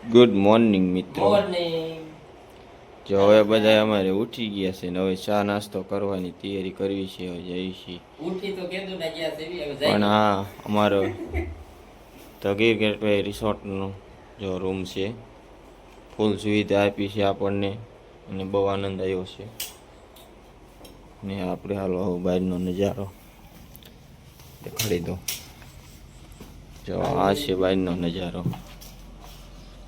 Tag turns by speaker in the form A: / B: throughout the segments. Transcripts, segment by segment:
A: Good morning મિત્રો.
B: Morning.
A: જો હવે બધા અમારે ઉઠી ગયા છે ને હવે ચા નાસ્તો કરવાની તૈયારી કરવી છે. હવે જઈ છીએ
B: ઉઠી તો કેદું ના ગયા છે હવે
A: પણ
B: જાય.
A: હા અમારો તો ગીર ગેટવે રિસોર્ટનો જો રૂમ છે, ફૂલ સુવિધા આપી છે આપણને અને બહુ આનંદ આવ્યો છે. ને આપણે હાલો બહારનો નજારો દેખાડી દો. જો આ છે બહારનો નજારો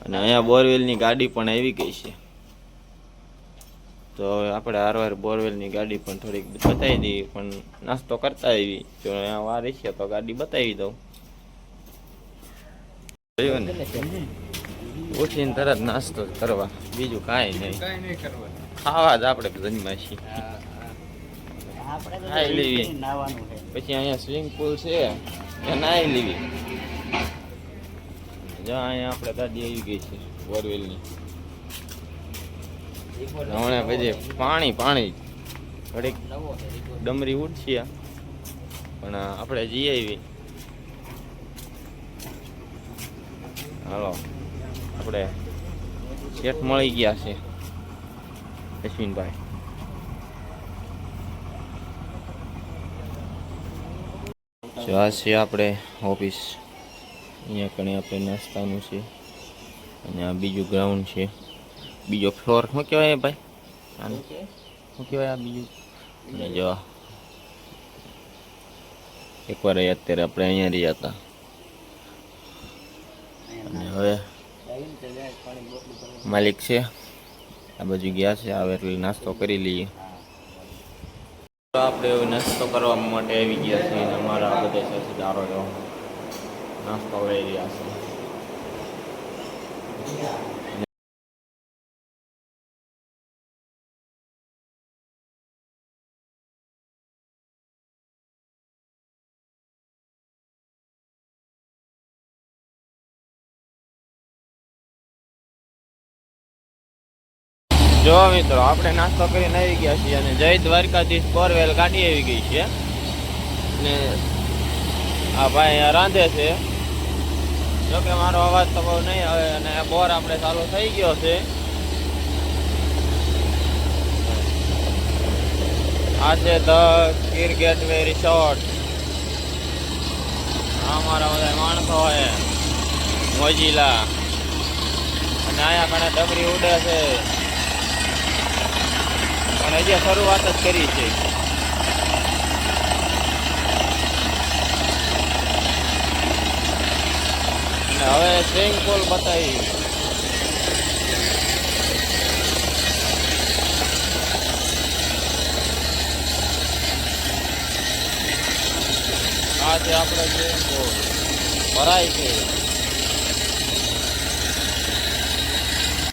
A: અને અહીંયા બોરવેલની ગાડી પણ આવી ગઈ છે. તો હવે આપણે હારવાર બોરવેલની ગાડી પણ થોડીક બતાવી દઈએ, પણ નાસ્તો કરતા આવી. જો અહીંયા વાર છે તો ગાડી બતાવી દઉં. જોયું ને, ઉઠીને તરત નાસ્તો કરવા, બીજું કાંઈ નહીં કરવા, ખાવા જ આપણે જન્મ્યા છીએ. ખાઈ લેવી, પછી અહીંયા સ્વિમિંગ પુલ છે એ નાહી લેવી. જો અહીંયા આપણે ગાડી આવી ગઈ છે બોરવેલની. હમણાં પછી પાણી ઘડીક ડમરી ઉઠશે પણ આપણે જઈ આવી. હાલો આપણે શેઠ મળી ગયા છે અશ્વિનભાઈ. જો આ છે આપણે ઓફિસ. અહીંયા કણે આપણે નાસ્તાનું છે અને આ બીજું ગ્રાઉન્ડ છે, બીજો ફ્લોર. શું કહેવાય ભાઈ આને, શું કહેવાય આ બીજું? અને જો એકવાર અત્યારે આપણે અહીંયા રહ્યા હતા અને હવે માલિક છે આ બાજુ ગયા છે. આવે એટલે નાસ્તો કરી લઈએ. આપણે હવે નાસ્તો કરવા માટે આવી ગયા છીએ અને અમારા બધા સાથીદારો જો નાસ્તો લઈ રહ્યા છે. જો મિત્રો આપણે નાસ્તો કરીને આવી ગયા છીએ અને જય દ્વારકાધીશ બોરવેલ ગાડી આવી ગઈ છે ને આ ભાઈ રાંધે છે. જોકે મારો અવાજ તો બહુ નહીં આવે અને બોર આપણે ચાલુ થઈ ગયો છે. આ છે ધ ગીર ગેટવે રિસોર્ટ. અમારા બધા માણસો હોય મોજીલા અને અહીંયા કણે ડબરી ઉડે છે અને હજી શરૂઆત જ કરી છે. અને હવે સ્વિમિંગ પુલ બતાવી. આ છે આપણે સ્વિમિંગ પુલ ભરાય છે.